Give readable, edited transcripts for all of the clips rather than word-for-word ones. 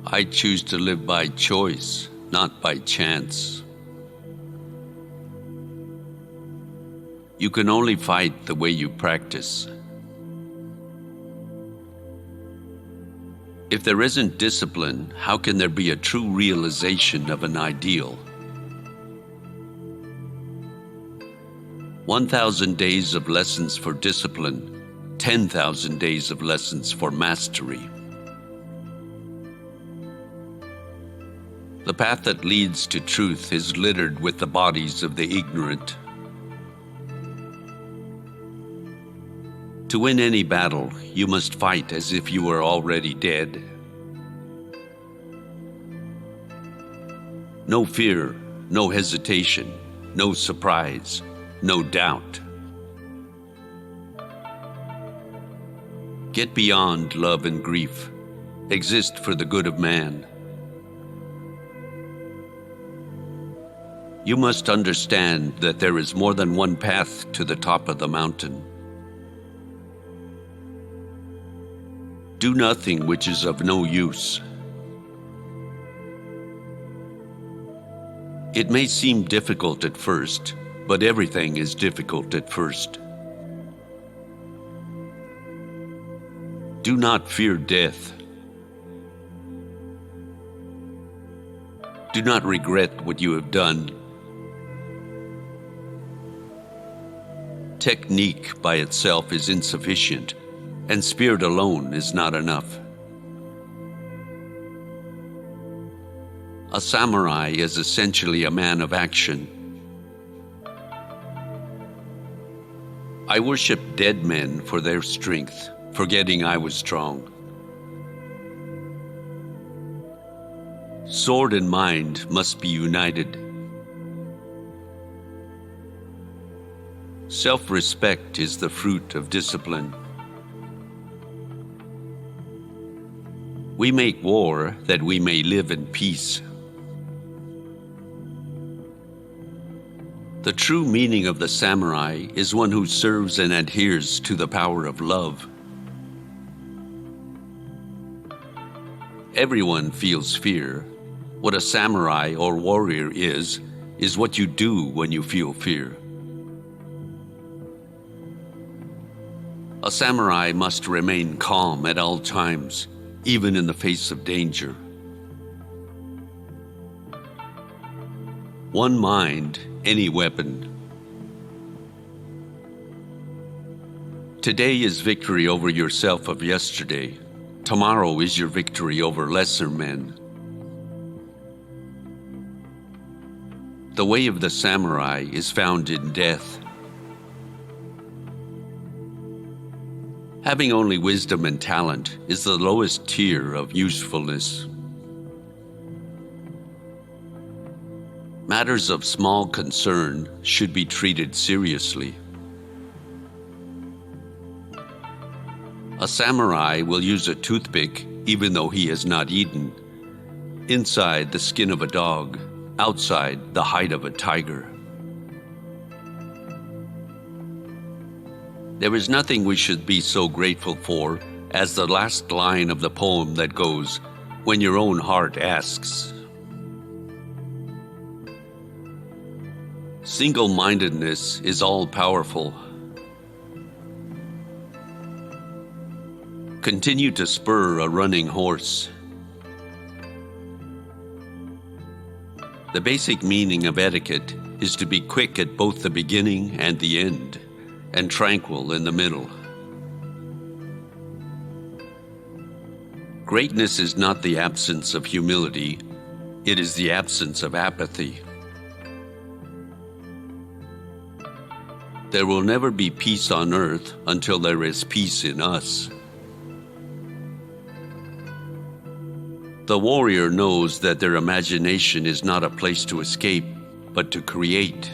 I choose to live by choice, not by chance. You can only fight the way you practice. If there isn't discipline, how can there be a true realization of an ideal? 1,000 days of lessons for discipline, 10,000 days of lessons for mastery. The path that leads to truth is littered with the bodies of the ignorant. To win any battle, you must fight as if you were already dead. No fear, no hesitation, no surprise, no doubt. Get beyond love and grief. Exist for the good of man. You must understand that there is more than one path to the top of the mountain. Do nothing which is of no use. It may seem difficult at first, but everything is difficult at first. Do not fear death. Do not regret what you have done. Technique by itself is insufficient, and spirit alone is not enough. A samurai is essentially a man of action. I worship dead men for their strength, forgetting I was strong. Sword and mind must be united. Self-respect is the fruit of discipline. We make war that we may live in peace. The true meaning of the samurai is one who serves and adheres to the power of love. Everyone feels fear. What a samurai or warrior is what you do when you feel fear. A samurai must remain calm at all times, even in the face of danger. One mind, any weapon. Today is victory over yourself of yesterday. Tomorrow is your victory over lesser men. The way of the samurai is found in death. Having only wisdom and talent is the lowest tier of usefulness. Matters of small concern should be treated seriously. A samurai will use a toothpick even though he has not eaten. Inside the skin of a dog, outside the hide of a tiger. There is nothing we should be so grateful for as the last line of the poem that goes, "When your own heart asks." Single-mindedness is all-powerful. Continue to spur a running horse. The basic meaning of etiquette is to be quick at both the beginning and the end, and tranquil in the middle. Greatness is not the absence of humility, it is the absence of apathy. There will never be peace on earth until there is peace in us. The warrior knows that their imagination is not a place to escape, but to create.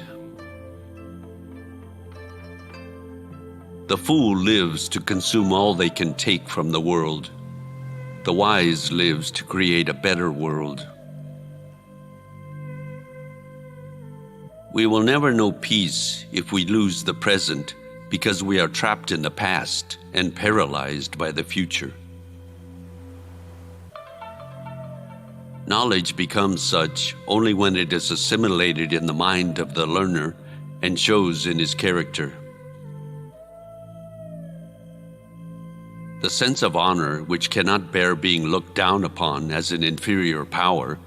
The fool lives to consume all they can take from the world. The wise lives to create a better world. We will never know peace if we lose the present because we are trapped in the past and paralyzed by the future. Knowledge becomes such only when it is assimilated in the mind of the learner and shows in his character. The sense of honor, which cannot bear being looked down upon as an inferior power,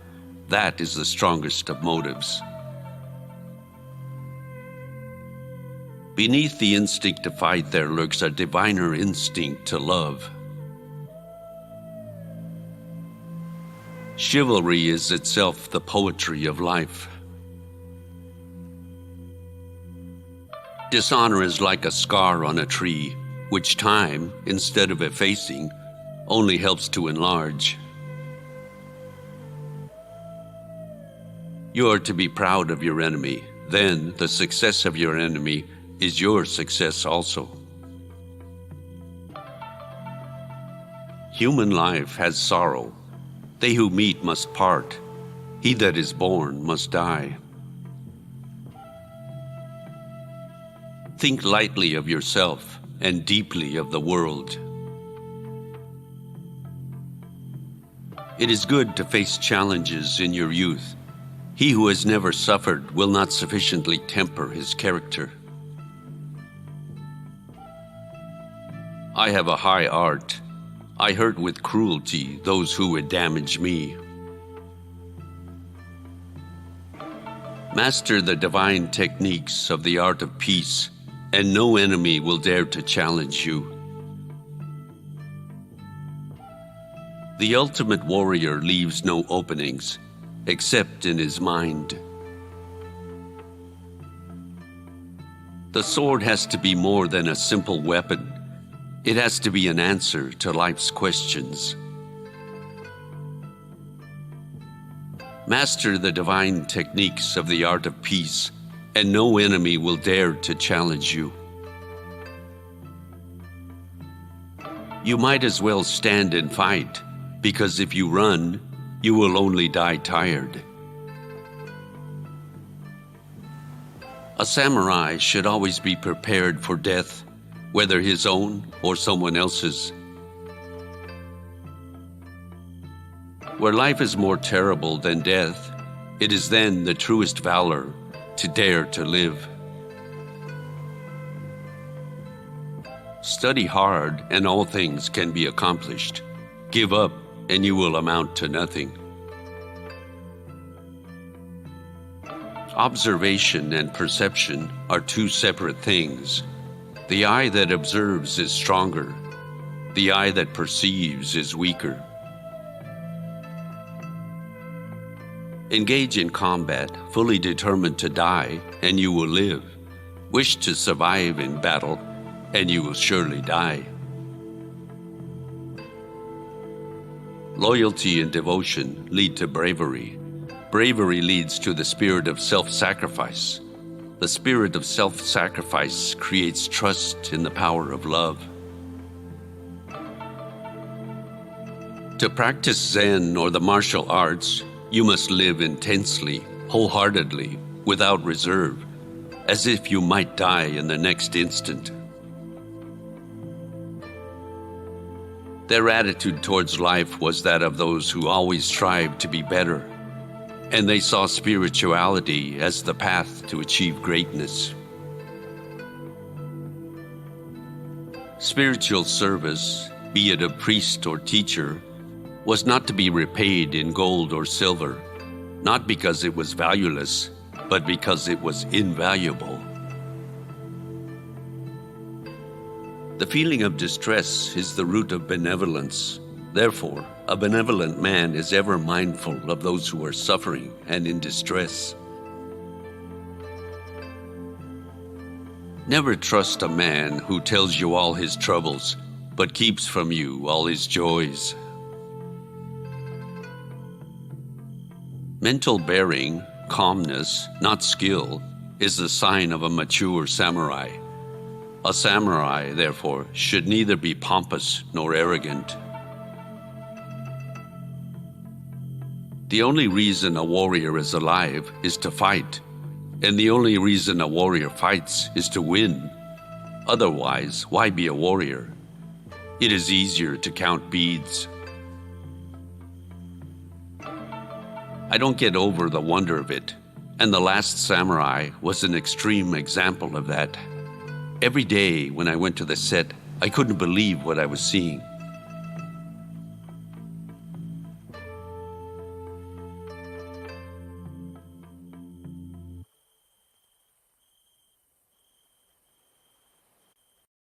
that is the strongest of motives. Beneath the instinct to fight there lurks a diviner instinct to love. Chivalry is itself the poetry of life. Dishonor is like a scar on a tree, which time, instead of effacing, only helps to enlarge. You are to be proud of your enemy. Then the success of your enemy is your success also. Human life has sorrow. They who meet must part. He that is born must die. Think lightly of yourself and deeply of the world. It is good to face challenges in your youth. He who has never suffered will not sufficiently temper his character. I have a high art. I hurt with cruelty those who would damage me. Master the divine techniques of the art of peace, and no enemy will dare to challenge you. The ultimate warrior leaves no openings, except in his mind. The sword has to be more than a simple weapon. It has to be an answer to life's questions. Master the divine techniques of the art of peace, and no enemy will dare to challenge you. You might as well stand and fight, because if you run, you will only die tired. A samurai should always be prepared for death, whether his own or someone else's. Where life is more terrible than death, it is then the truest valor to dare to live. Study hard and all things can be accomplished. Give up and you will amount to nothing. Observation and perception are two separate things. The eye that observes is stronger. The eye that perceives is weaker. Engage in combat, fully determined to die, and you will live. Wish to survive in battle, and you will surely die. Loyalty and devotion lead to bravery. Bravery leads to the spirit of self-sacrifice. The spirit of self-sacrifice creates trust in the power of love. To practice Zen or the martial arts, you must live intensely, wholeheartedly, without reserve, as if you might die in the next instant. Their attitude towards life was that of those who always strive to be better, and they saw spirituality as the path to achieve greatness. Spiritual service, be it a priest or teacher, was not to be repaid in gold or silver, not because it was valueless, but because it was invaluable. The feeling of distress is the root of benevolence. Therefore, a benevolent man is ever mindful of those who are suffering and in distress. Never trust a man who tells you all his troubles, but keeps from you all his joys. Mental bearing, calmness, not skill, is the sign of a mature samurai. A samurai, therefore, should neither be pompous nor arrogant. The only reason a warrior is alive is to fight, and the only reason a warrior fights is to win. Otherwise, why be a warrior? It is easier to count beads. I don't get over the wonder of it. And The Last Samurai was an extreme example of that. Every day when I went to the set, I couldn't believe what I was seeing.